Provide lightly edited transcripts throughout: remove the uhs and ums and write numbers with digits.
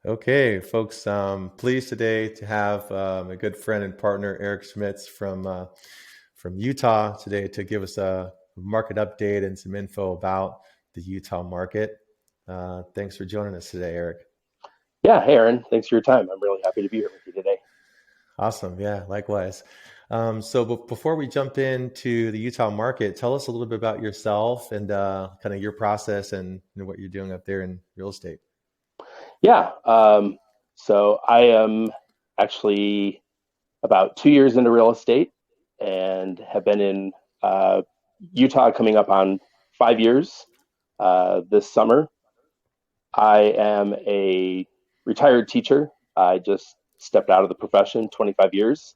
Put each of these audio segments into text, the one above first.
Okay, folks, pleased today to have a good friend and partner, Eric Schmitz from Utah today to give us a market update and some info about the Utah market. Thanks for joining us today, Eric. Yeah, hey Aaron, thanks for your time. I'm really happy to be here with you today. Awesome. Yeah, likewise. Before we jump into the Utah market, tell us a little bit about yourself and kind of your process and what you're doing up there in real estate. Yeah, so I am actually about 2 years into real estate and have been in uh, Utah coming up on 5 years this summer. I am a retired teacher. I just stepped out of the profession 25 years.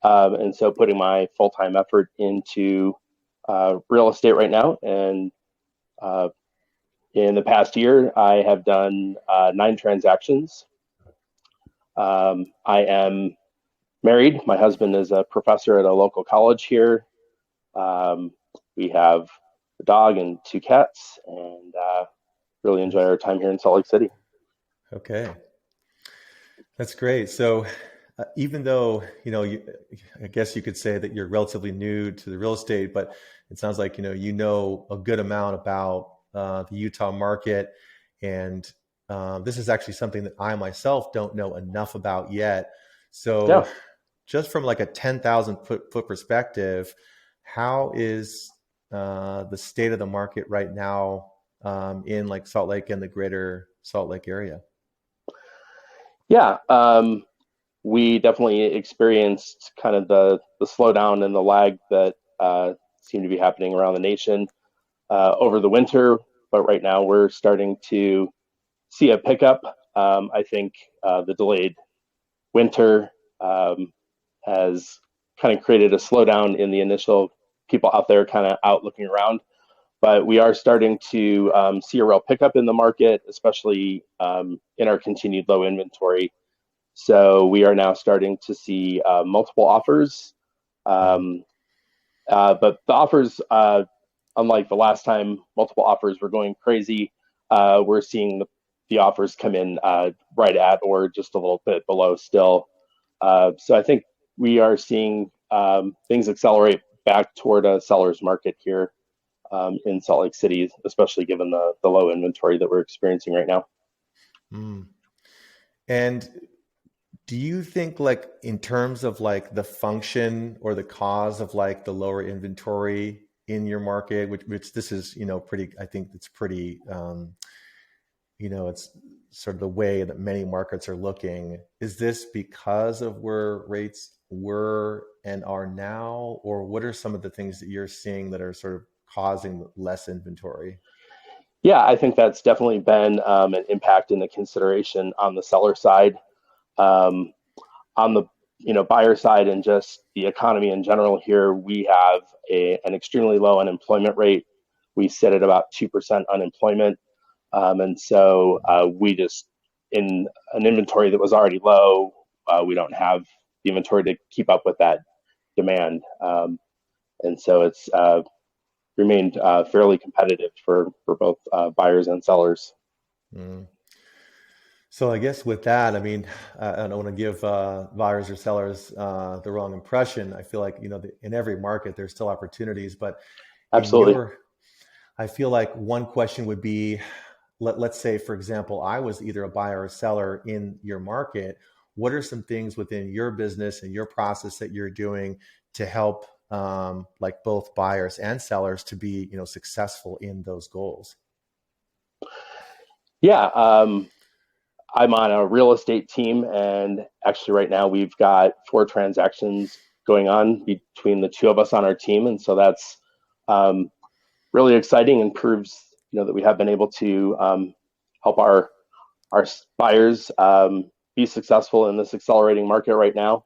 And so putting my full-time effort into real estate right now. And uh, in the past year, I have done 9 transactions. I am married. My husband is a professor at a local college here. Um, we have a dog and 2 cats, and really enjoy Nice. our time here in Salt Lake City. Okay. That's great. So, even though, I guess you could say that you're relatively new to the real estate, but it sounds like, you know a good amount about the Utah market. And this is actually something that I myself don't know enough about yet. So, Yeah. just from like a 10,000 foot perspective, how is the state of the market right now in like Salt Lake and the greater Salt Lake area? Yeah. We definitely experienced kind of the slowdown and the lag that seemed to be happening around the nation over the winter. But right now we're starting to see a pickup. I think the delayed winter has kind of created a slowdown in the initial people out there kind of out looking around. But we are starting to see a real pickup in the market, especially in our continued low inventory. So we are now starting to see multiple offers. Mm, Um, but the offers, unlike the last time multiple offers were going crazy, we're seeing the offers come in right at or just a little bit below still. So I think we are seeing things accelerate back toward a seller's market here in Salt Lake City, especially given the low inventory that we're experiencing right now. mm. And do you think like in terms of like the function or the cause of like the lower inventory in your market, which this is, pretty, I think it's pretty, it's sort of the way that many markets are looking. Is this because of where rates were and are now, or what are some of the things that you're seeing that are sort of causing less inventory? Yeah, I think that's definitely been an impact in the consideration on the seller side. Um, on the buyer side and just the economy in general here, we have an extremely low unemployment rate. We sit at about 2% unemployment, and so we just in an inventory that was already low, we don't have the inventory to keep up with that demand, and so it's remained fairly competitive for both buyers and sellers. Mm. So I guess with that, I mean, I don't want to give buyers or sellers the wrong impression. I feel like, in every market there's still opportunities, but in Absolutely. your, I feel like one question would be, let's say, for example, I was either a buyer or seller in your market. What are some things within your business and your process that you're doing to help like both buyers and sellers to be, successful in those goals? Yeah. I'm on a real estate team, and actually, right now we've got 4 transactions going on between the two of us on our team, and so that's um, really exciting and proves that we have been able to help our buyers be successful in this accelerating market right now.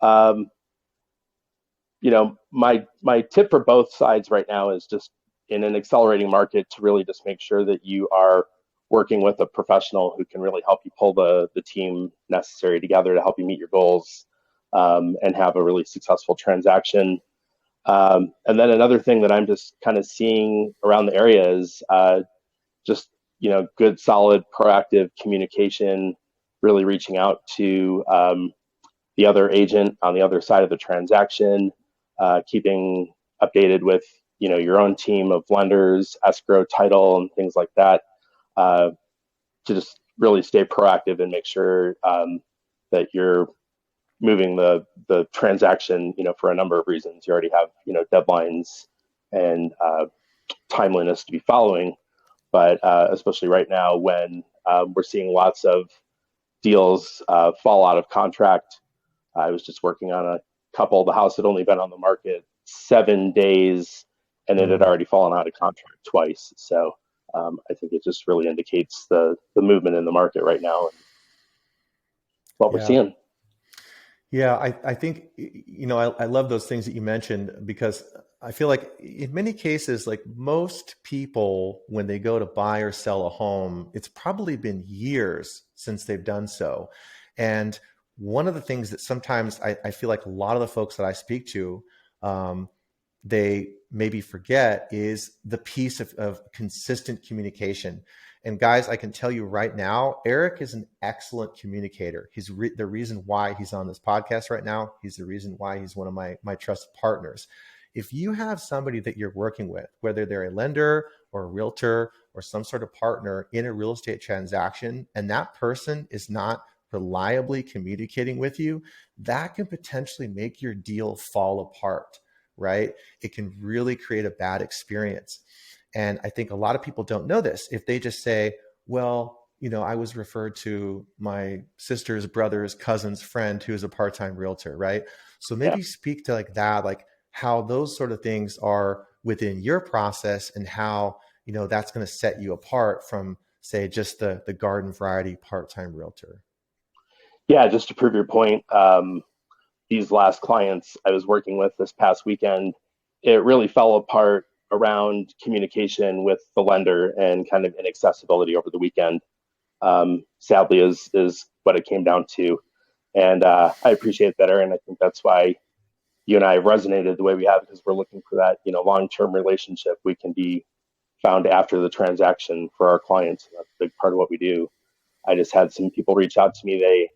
Um, my tip for both sides right now is just in an accelerating market to really just make sure that you are working with a professional who can really help you pull the team necessary together to help you meet your goals and have a really successful transaction. And then another thing that I'm just kind of seeing around the area is just good, solid, proactive communication really reaching out to the other agent on the other side of the transaction, keeping updated with your own team of lenders, escrow, title, and things like that, to just really stay proactive and make sure that you're moving the transaction, for a number of reasons. You already have deadlines and timeliness to be following, but especially right now when we're seeing lots of deals fall out of contract. I was just working on a couple. The house had only been on the market 7 days, and it had Mm, already fallen out of contract twice. So I think it just really indicates the movement in the market right now and what we're yeah. seeing. Yeah, I think, I love those things that you mentioned because I feel like in many cases, like most people, when they go to buy or sell a home, it's probably been years since they've done so. And one of the things that sometimes I feel like a lot of the folks that I speak to, um, they maybe forget is the piece of consistent communication. And guys, I can tell you right now, Eric is an excellent communicator. He's the reason why he's on this podcast right now. He's the reason why he's one of my trusted partners. If you have somebody that you're working with, whether they're a lender or a realtor or some sort of partner in a real estate transaction, and that person is not reliably communicating with you, that can potentially make your deal fall apart, right? It can really create a bad experience. And I think a lot of people don't know this. If they just say, well, I was referred to my sister's brother's cousin's friend who is a part-time realtor, right? So Yeah. maybe speak to like that, like how those sort of things are within your process and how, that's going to set you apart from, say, just the garden variety part-time realtor. Yeah, just to prove your point, these last clients I was working with this past weekend, it really fell apart around communication with the lender and kind of inaccessibility over the weekend. Sadly, is what it came down to, and I appreciate that, Aaron. I think that's why you and I have resonated the way we have, because we're looking for that long-term relationship we can be found after the transaction for our clients. And that's a big part of what we do. I just had some people reach out to me. They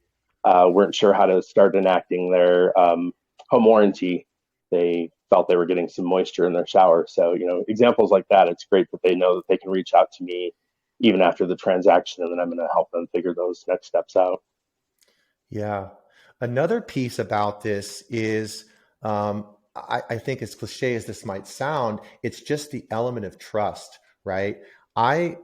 weren't sure how to start enacting their home warranty. They felt they were getting some moisture in their shower. So, examples like that, it's great that they know that they can reach out to me even after the transaction, and then I'm going to help them figure those next steps out. Yeah. Another piece about this is, I think as cliche as this might sound, it's just the element of trust, right? I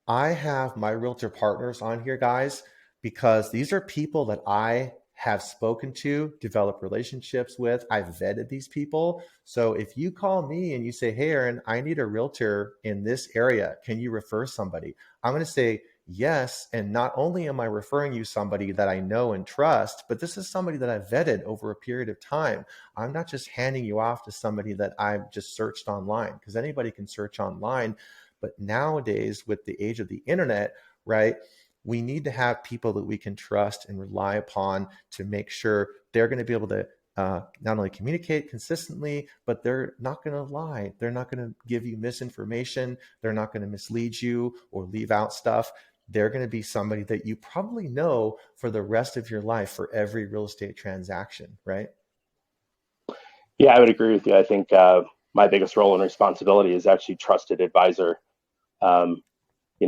I have my realtor partners on here, guys, because these are people that I have spoken to, developed relationships with. I've vetted these people. So if you call me and you say, hey, Aaron, I need a realtor in this area, can you refer somebody? I'm going to say, yes. And not only am I referring you somebody that I know and trust, but this is somebody that I've vetted over a period of time. I'm not just handing you off to somebody that I've just searched online, because anybody can search online. But nowadays, with the age of the internet, right, we need to have people that we can trust and rely upon to make sure they're going to be able to not only communicate consistently, but they're not going to lie. They're not going to give you misinformation. They're not going to mislead you or leave out stuff. They're going to be somebody that you probably know for the rest of your life for every real estate transaction, right? Yeah, I would agree with you. I think my biggest role and responsibility is actually trusted advisor. Um,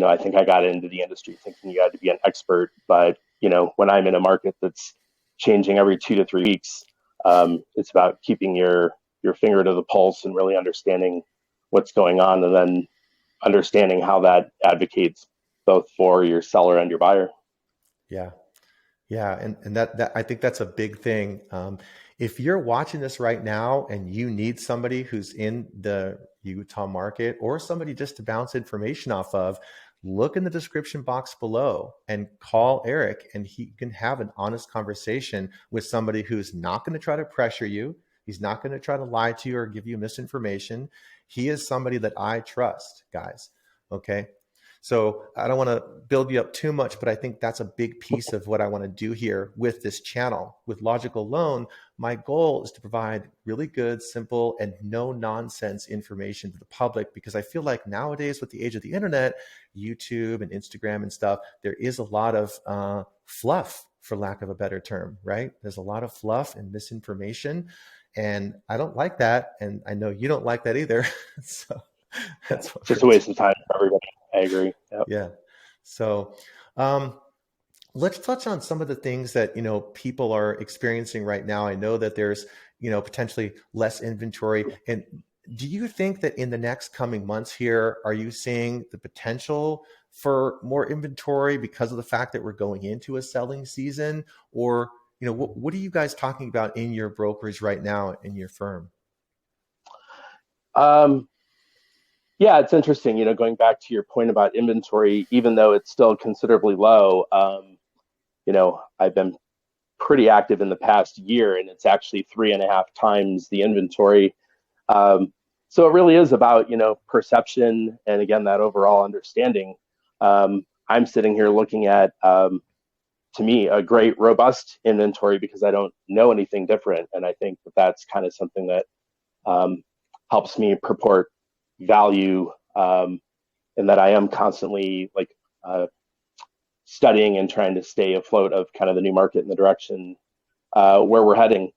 I think I got into the industry thinking you had to be an expert, but when I'm in a market that's changing every 2 to 3 weeks, it's about keeping your finger to the pulse and really understanding what's going on, and then understanding how that advocates both for your seller and your buyer. Yeah. Yeah, and that I think that's a big thing. If you're watching this right now and you need somebody who's in the Utah market or somebody just to bounce information off of, look in the description box below and call Eric, and he can have an honest conversation with somebody who's not going to try to pressure you. He's not going to try to lie to you or give you misinformation. He is somebody that I trust, guys. Okay. So I don't want to build you up too much, but I think that's a big piece of what I want to do here with this channel. With Logical Loan, my goal is to provide really good, simple, and no nonsense information to the public, because I feel like nowadays, with the age of the internet, YouTube and Instagram and stuff, there is a lot of fluff, for lack of a better term, right? There's a lot of fluff and misinformation. And I don't like that. And I know you don't like that either. So Yeah, that's what just we're a waste of time for everybody. I agree. Yep. yeah. So um, let's touch on some of the things that people are experiencing right now. I know that there's potentially less inventory. And do you think that in the next coming months here, are you seeing the potential for more inventory because of the fact that we're going into a selling season? Or what are you guys talking about in your brokerage right now in your firm? Um, yeah, it's interesting. Going back to your point about inventory, even though it's still considerably low, I've been pretty active in the past year, and it's actually 3.5 times the inventory. Um, so it really is about perception, and again, that overall understanding. I'm sitting here looking at, to me, a great robust inventory because I don't know anything different, and I think that that's kind of something that um, helps me purport value, and that I am constantly studying and trying to stay afloat of kind of the new market and the direction where we're heading.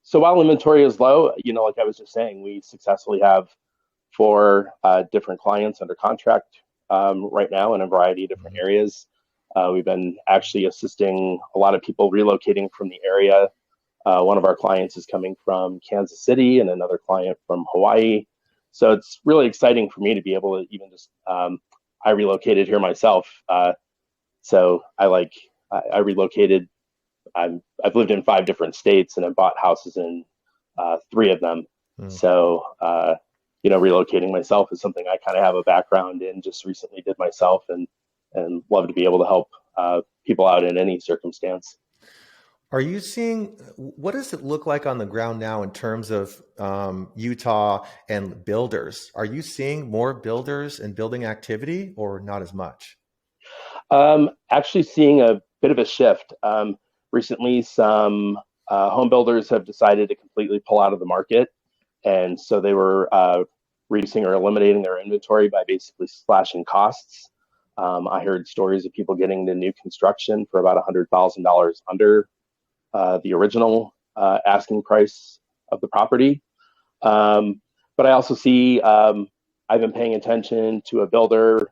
So while inventory is low, like I was just saying, we successfully have 4 different clients under contract right now in a variety of different areas. We've been actually assisting a lot of people relocating from the area. One of our clients is coming from Kansas City and another client from Hawaii. So it's really exciting for me to be able to even just, I relocated here myself. So I relocated. I've lived in 5 different states and I've bought houses in 3 of them. Mm. So, relocating myself is something I kind of have a background in, just recently did myself, and love to be able to help people out in any circumstance. Are you seeing, what does it look like on the ground now in terms of Utah and builders? Are you seeing more builders and building activity, or not as much? Actually seeing a bit of a shift. Recently, some home builders have decided to completely pull out of the market. And so they were reducing or eliminating their inventory by basically slashing costs. I heard stories of people getting the new construction for about $100,000 under the original asking price of the property. But I also see, I've been paying attention to a builder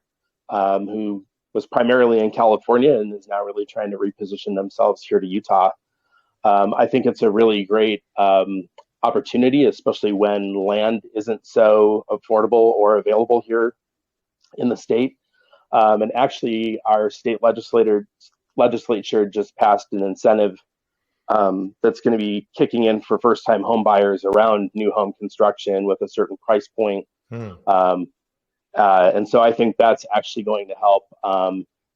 who was primarily in California and is now really trying to reposition themselves here to Utah. I think it's a really great opportunity, especially when land isn't so affordable or available here in the state. And actually, our state legislature just passed an incentive that's going to be kicking in for first-time home buyers around new home construction with a certain price point. And so I think that's actually going to help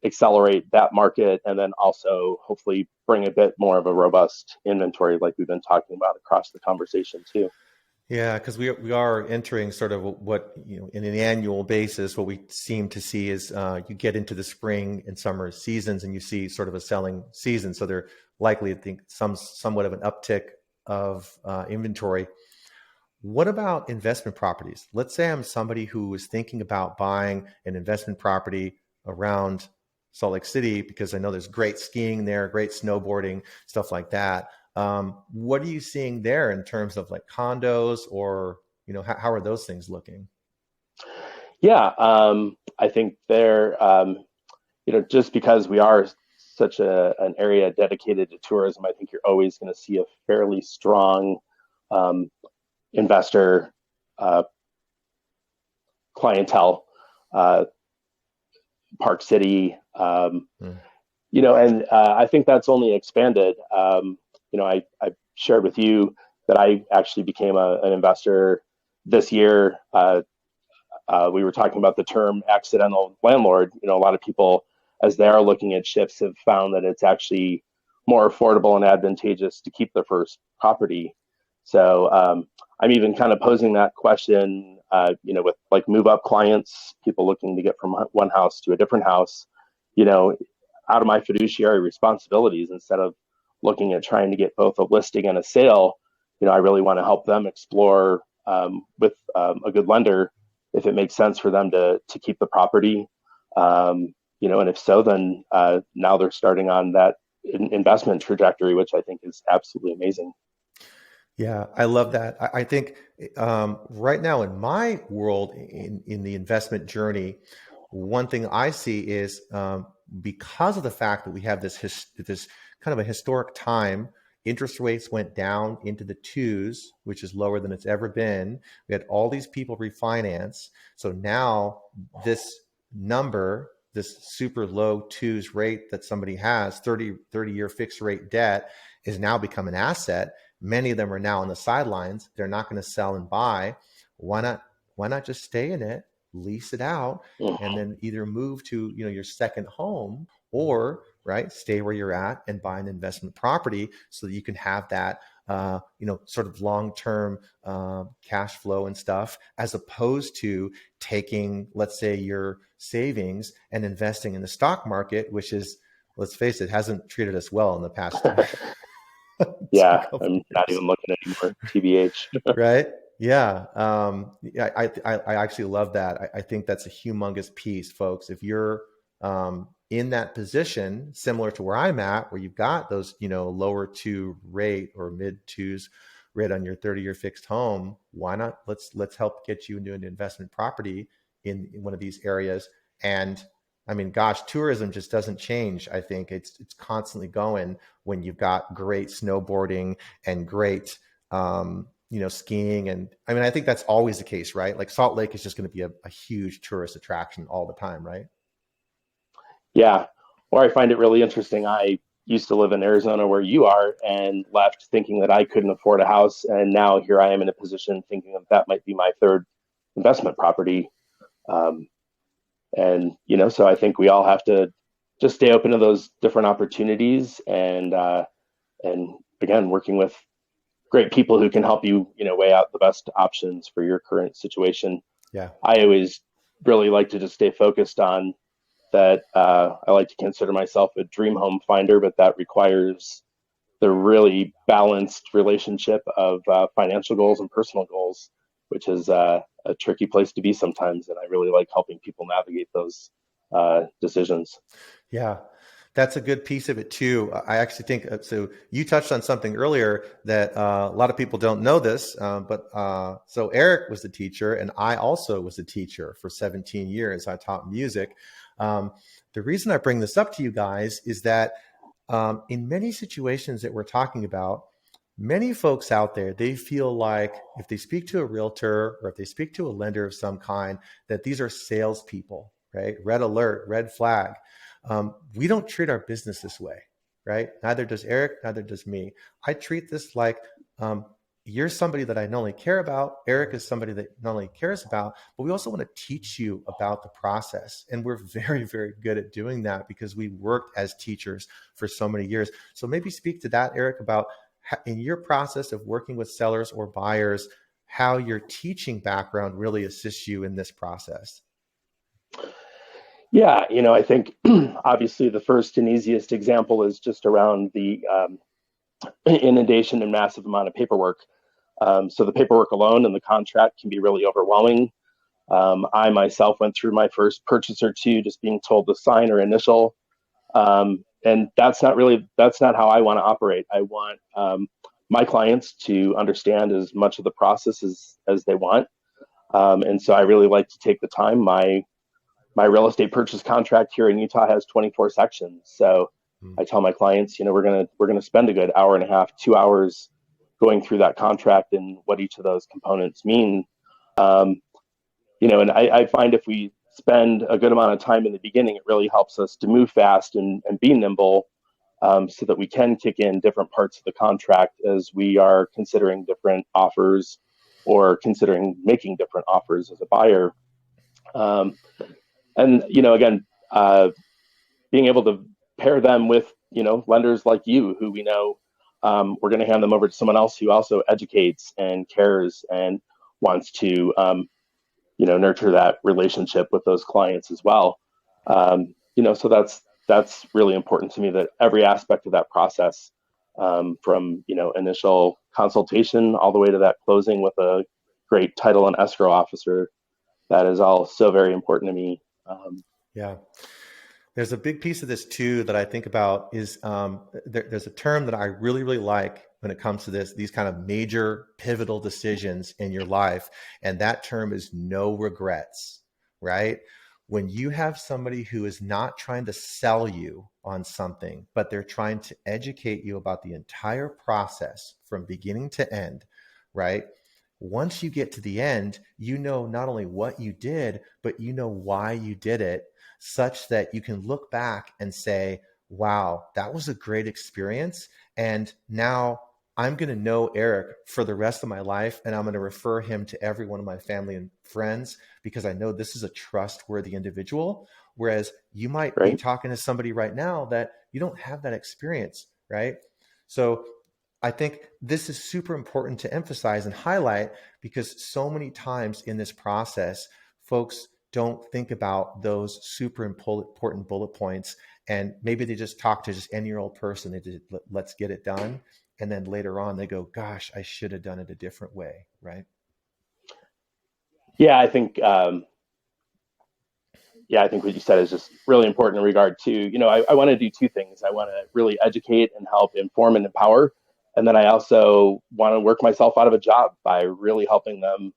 accelerate that market, and then also hopefully bring a bit more of a robust inventory like we've been talking about across the conversation too. Yeah, because we are entering sort of what, in an annual basis, what we seem to see is you get into the spring and summer seasons and you see sort of a selling season. So they're likely to think somewhat of an uptick of inventory. What about investment properties? Let's say I'm somebody who is thinking about buying an investment property around Salt Lake City because I know there's great skiing there, great snowboarding, stuff like that. What are you seeing there in terms of like condos, or how are those things looking? Yeah, I think they're, just because we are such an area dedicated to tourism, I think you're always going to see a fairly strong investor clientele. Park City, and I think that's only expanded. I shared with you that I actually became an investor this year. We were talking about the term accidental landlord. A lot of people, as they are looking at shifts, have found that it's actually more affordable and advantageous to keep their first property. So I'm even kind of posing that question, with like move up clients, people looking to get from one house to a different house, you know, out of my fiduciary responsibilities, instead of looking at trying to get both a listing and a sale, I really want to help them explore with a good lender if it makes sense for them to keep the property. And if so, then now they're starting on that investment trajectory, which I think is absolutely amazing. Yeah, I love that. I think right now in my world, in the investment journey, one thing I see is because of the fact that we have this kind of a historic time, interest rates went down into the twos, which is lower than it's ever been. We had all these people refinance. So now this number, this super low twos rate that somebody has, 30-year fixed rate debt, is now become an asset. Many of them are now on the sidelines. They're not going to sell and buy. Why not? Why not just stay in it, lease it out, and then either move to your second home, or right, stay where you're at and buy an investment property so that you can have that sort of long-term cash flow and stuff, as opposed to taking, let's say, your savings and investing in the stock market, which is, let's face it, hasn't treated us well in the past Yeah, couple I'm not years. even looking anymore. TBH. Right? Yeah. Yeah. I actually love that. I think that's a humongous piece, folks. If you're in that position, similar to where I'm at, where you've got those, lower two rate or mid twos rate on your 30-year fixed home, why not? Let's help get you into an investment property in one of these areas. And I mean, gosh, tourism just doesn't change. I think it's constantly going when you've got great snowboarding and great skiing. And I mean, I think that's always the case, right? Like Salt Lake is just going to be a huge tourist attraction all the time, right? Yeah. Or I find it really interesting. I used to live in Arizona where you are and left thinking that I couldn't afford a house. And now here I am in a position thinking that might be my third investment property. Um, so I think we all have to just stay open to those different opportunities, and again, working with great people who can help you, weigh out the best options for your current situation. Yeah. I always really like to just stay focused on that. I like to consider myself a dream home finder, but that requires the really balanced relationship of financial goals and personal goals, which is a tricky place to be sometimes. And I really like helping people navigate those decisions. Yeah. That's a good piece of it too. I actually think so. You touched on something earlier that a lot of people don't know this, but so Eric was the teacher, and I also was a teacher for 17 years. I taught music. The reason I bring this up to you guys is that in many situations that we're talking about, many folks out there, they feel like if they speak to a realtor or if they speak to a lender of some kind, that these are salespeople, right? Red alert, red flag. We don't treat our business this way, right? Neither does Eric, neither does me. I treat this like um, you're somebody that I not only care about, Eric is somebody that not only cares about, but we also want to teach you about the process. And we're very, very good at doing that because we worked as teachers for so many years. So maybe speak to that, Eric, about in your process of working with sellers or buyers, how your teaching background really assists you in this process. Yeah, I think obviously the first and easiest example is just around the inundation and massive amount of paperwork. So the paperwork alone and the contract can be really overwhelming. I myself went through my first purchase or two just being told to sign or initial. And that's not how I want to operate. I want my clients to understand as much of the process as they want. And so I really like to take the time. My real estate purchase contract here in Utah has 24 sections. So Mm. I tell my clients, we're gonna spend a good hour and a half, 2 hours going through that contract and what each of those components mean. Um, and I find if we spend a good amount of time in the beginning, it really helps us to move fast and be nimble, so that we can kick in different parts of the contract as we are considering different offers or considering making different offers as a buyer. Um, and again, being able to pair them with lenders like you who we know we're going to hand them over to someone else who also educates and cares and wants to, nurture that relationship with those clients as well. So that's really important to me, that every aspect of that process, from initial consultation all the way to that closing with a great title and escrow officer, that is all so very important to me. Yeah. There's a big piece of this too that I think about is there's a term that I really, really like when it comes to these kind of major pivotal decisions in your life. And that term is no regrets, right? When you have somebody who is not trying to sell you on something, but they're trying to educate you about the entire process from beginning to end, right? Once you get to the end, you know not only what you did, but you know why you did it, such that you can look back and say, wow, that was a great experience. And now I'm going to know Eric for the rest of my life. And I'm going to refer him to every one of my family and friends because I know this is a trustworthy individual. Whereas you might be Right? talking to somebody right now that you don't have that experience, right? So I think this is super important to emphasize and highlight because so many times in this process, folks don't think about those super important bullet points. And maybe they just talk to just any old person. They just, let's get it done. And then later on they go, gosh, I should have done it a different way. Right. Yeah, I think what you said is just really important in regard to, I want to do two things. I want to really educate and help inform and empower. And then I also want to work myself out of a job by really helping them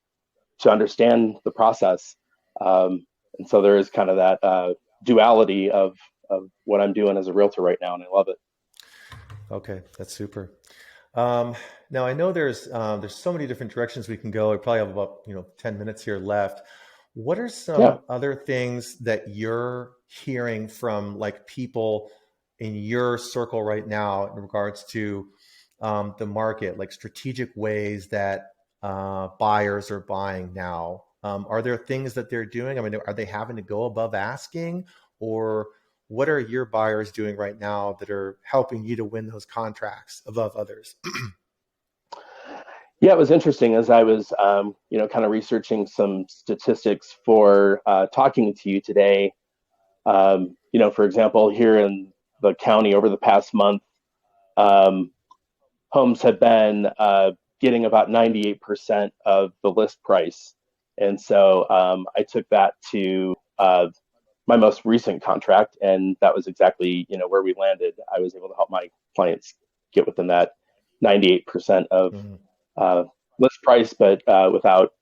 to understand the process. And so there is kind of that duality of what I'm doing as a realtor right now, and I love it. Okay, that's super. Now I know there's so many different directions we can go. I probably have about 10 minutes here left. What are Yeah. some other things that you're hearing from like people in your circle right now in regards to the market, like strategic ways that buyers are buying now? Are there things that they're doing? I mean, are they having to go above asking, or what are your buyers doing right now that are helping you to win those contracts above others? Yeah, it was interesting as I was, kind of researching some statistics for talking to you today. For example, here in the county over the past month, um, homes have been getting about 98% of the list price. And so I took that to my most recent contract, and that was exactly, where we landed. I was able to help my clients get within that 98% of Mhm. uh, list price, but without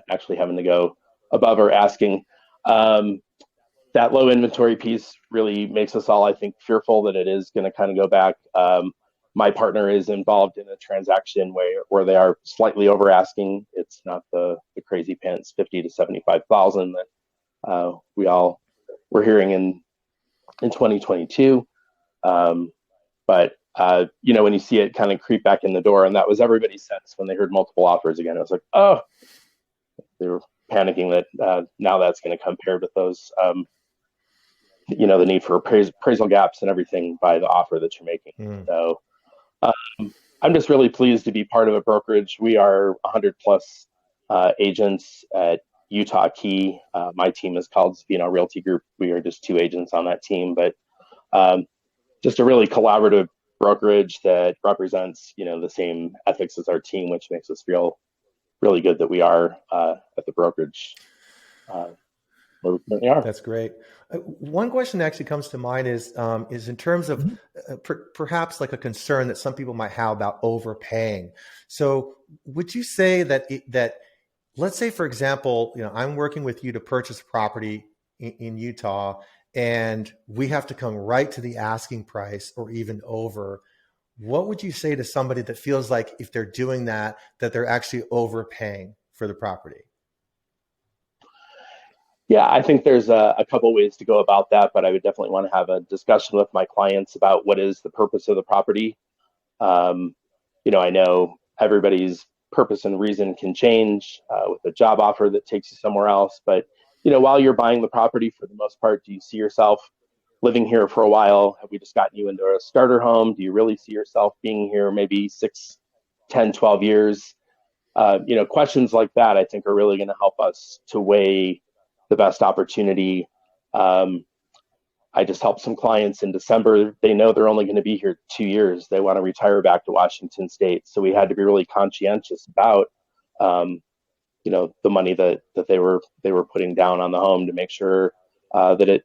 actually having to go above or asking. Um, that low inventory piece really makes us all, I think, fearful that it is going to kind of go back. My partner is involved in a transaction where they are slightly over asking. It's not the crazy pants 50 to 75,000 that we all were hearing in 2022. But when you see it kind of creep back in the door, and that was everybody's sense when they heard multiple offers again. It was like, oh, they were panicking that now that's going to come paired with those, the need for appraisal gaps and everything by the offer that you're making. Mm. So I'm just really pleased to be part of a brokerage. We are 100 plus agents at Utah Key. My team is called Zaffino Realty Group. We are just two agents on that team, but um, just a really collaborative brokerage that represents, the same ethics as our team, which makes us feel really good that we are at the brokerage where we currently are. That's great. One question that actually comes to mind is in terms of perhaps like a concern that some people might have about overpaying. So, would you say that let's say, for example, I'm working with you to purchase property in Utah, and we have to come right to the asking price or even over. What would you say to somebody that feels like if they're doing that, that they're actually overpaying for the property? Yeah, I think there's a couple ways to go about that, but I would definitely want to have a discussion with my clients about what is the purpose of the property. Um, I know everybody's purpose and reason can change with a job offer that takes you somewhere else, but while you're buying the property, for the most part, do you see yourself living here for a while? Have we just gotten you into a starter home? Do you really see yourself being here maybe 6, 10, 12 years? Questions like that, I think, are really going to help us to weigh the best opportunity. I just helped some clients in December. They know they're only going to be here 2 years. They want to retire back to Washington State. So we had to be really conscientious about, the money that they were putting down on the home to make sure that it,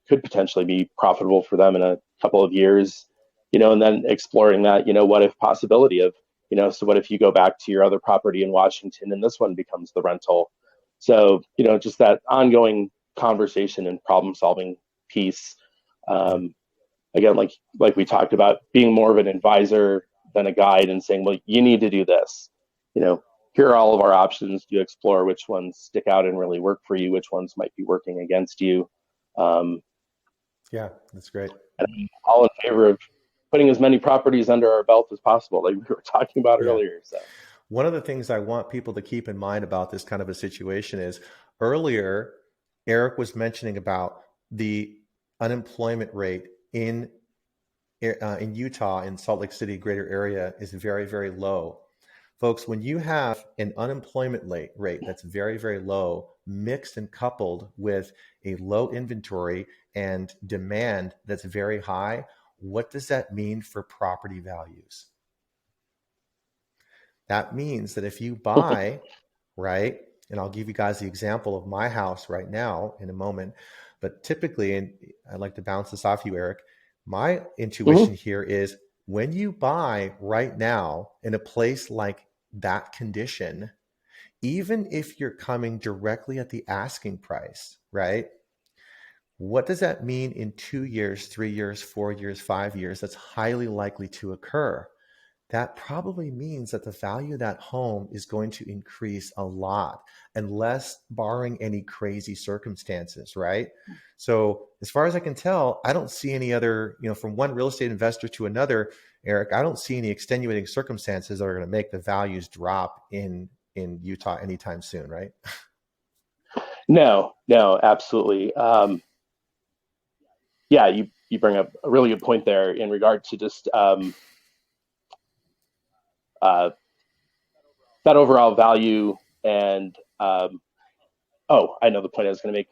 could potentially be profitable for them in a couple of years, and then exploring that, what if possibility of, so what if you go back to your other property in Washington and this one becomes the rental? So, just that ongoing conversation and problem solving piece. Again, like we talked about, being more of an advisor than a guide and saying, well, you need to do this. Here are all of our options. Do you explore which ones stick out and really work for you, which ones might be working against you. Yeah, that's great. And I'm all in favor of putting as many properties under our belt as possible, like we were talking about earlier. So one of the things I want people to keep in mind about this kind of a situation is earlier, Eric was mentioning about the unemployment rate in Utah, in Salt Lake City greater area, is very, very low. Folks, when you have an unemployment rate that's very, very low, mixed and coupled with a low inventory and demand that's very high, what does that mean for property values? That means that if you buy, right, and I'll give you guys the example of my house right now in a moment, but typically, and I'd like to bounce this off you, Eric, my intuition here is when you buy right now in a place like that condition, even if you're coming directly at the asking price, right? What does that mean in 2 years, 3 years, 4 years, 5 years? That's highly likely to occur. That probably means that the value of that home is going to increase a lot, unless barring any crazy circumstances, right? So as far as I can tell, I don't see any other, from one real estate investor to another, Eric, I don't see any extenuating circumstances that are going to make the values drop in Utah anytime soon, right? No, absolutely. Yeah, you bring up a really good point there in regard to just that overall value. And I know the point I was going to make.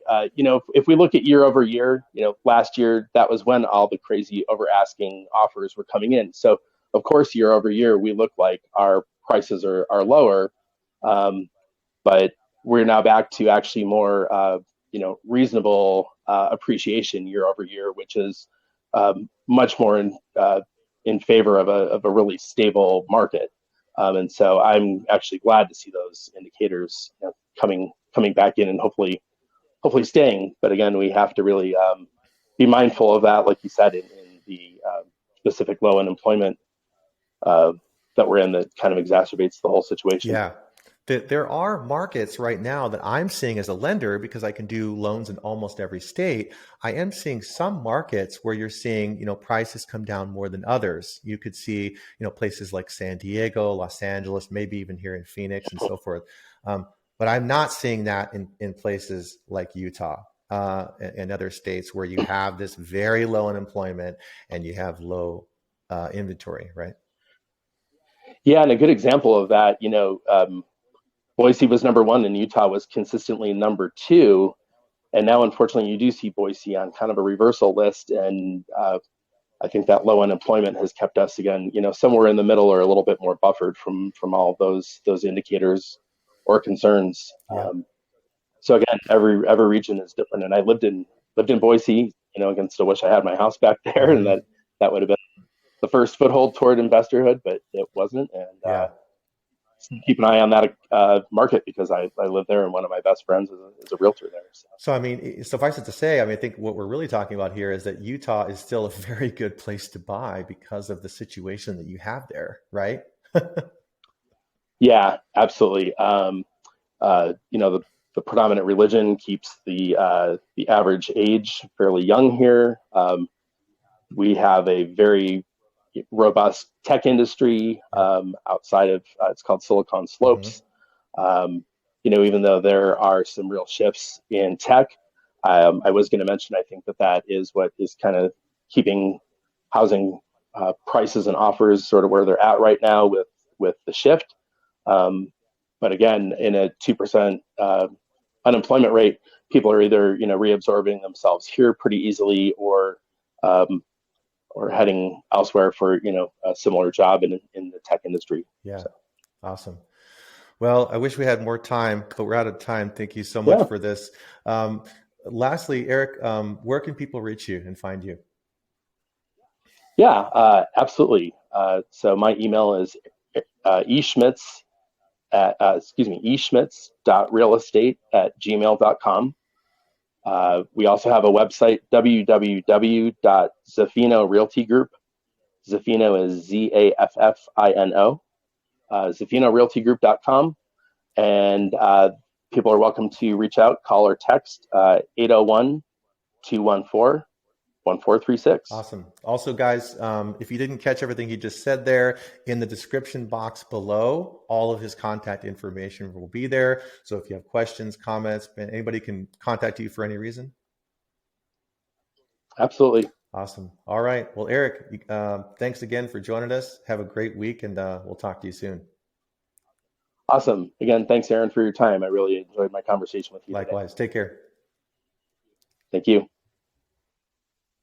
If we look at year over year, last year, that was when all the crazy over asking offers were coming in. So of course, year over year, we look like our prices are lower, but we're now back to actually more reasonable appreciation year over year, which is much more in favor of a really stable market. And so I'm actually glad to see those indicators coming back in and hopefully staying. But again, we have to really be mindful of that, like you said, in the specific low unemployment that we're in, that kind of exacerbates the whole situation. Yeah. There are markets right now that I'm seeing as a lender, because I can do loans in almost every state. I am seeing some markets where you're seeing, prices come down more than others. You could see, places like San Diego, Los Angeles, maybe even here in Phoenix and so forth. But I'm not seeing that in places like Utah and other states where you have this very low unemployment and you have low inventory, right? Yeah, and a good example of that, Boise was number one and Utah was consistently number two. And now, unfortunately, you do see Boise on kind of a reversal list. And I think that low unemployment has kept us, again, somewhere in the middle or a little bit more buffered from all those indicators or concerns. Yeah. So again, every region is different. And I lived in Boise, again, still wish I had my house back there, and that would have been the first foothold toward investorhood, but it wasn't. And keep an eye on that market, because I live there and one of my best friends is a realtor there. So, I mean, suffice it to say, I think what we're really talking about here is that Utah is still a very good place to buy because of the situation that you have there, right? Yeah, absolutely. The predominant religion keeps the average age fairly young here. We have a very robust tech industry outside of it's called Silicon Slopes. Even though there are some real shifts in tech, I was going to mention, I think that is what is kind of keeping housing prices and offers sort of where they're at right now with the shift. But again, in a 2% unemployment rate, people are either reabsorbing themselves here pretty easily, um, or heading elsewhere for a similar job in the tech industry. Yeah. So Awesome. Well, I wish we had more time, but we're out of time. Thank you so much yeah, for this. Um, Lastly, Eric, where can people reach you and find you? yeah, absolutely. So my email is eschmitz eschmitz.realestate@gmail.com. We also have a website, www.zaffino Realty Group. Zaffino is Zaffino, zaffinorealtygroup.com. And people are welcome to reach out, call or text 801 214 1436. Awesome. Also, guys, if you didn't catch everything he just said there, in the description box below, all of his contact information will be there. So if you have questions, comments, anybody can contact you for any reason. Absolutely. Awesome. All right. Well, Eric, thanks again for joining us. Have a great week, and we'll talk to you soon. Awesome. Again, thanks, Aaron, for your time. I really enjoyed my conversation with you today. Likewise. Take care. Thank you.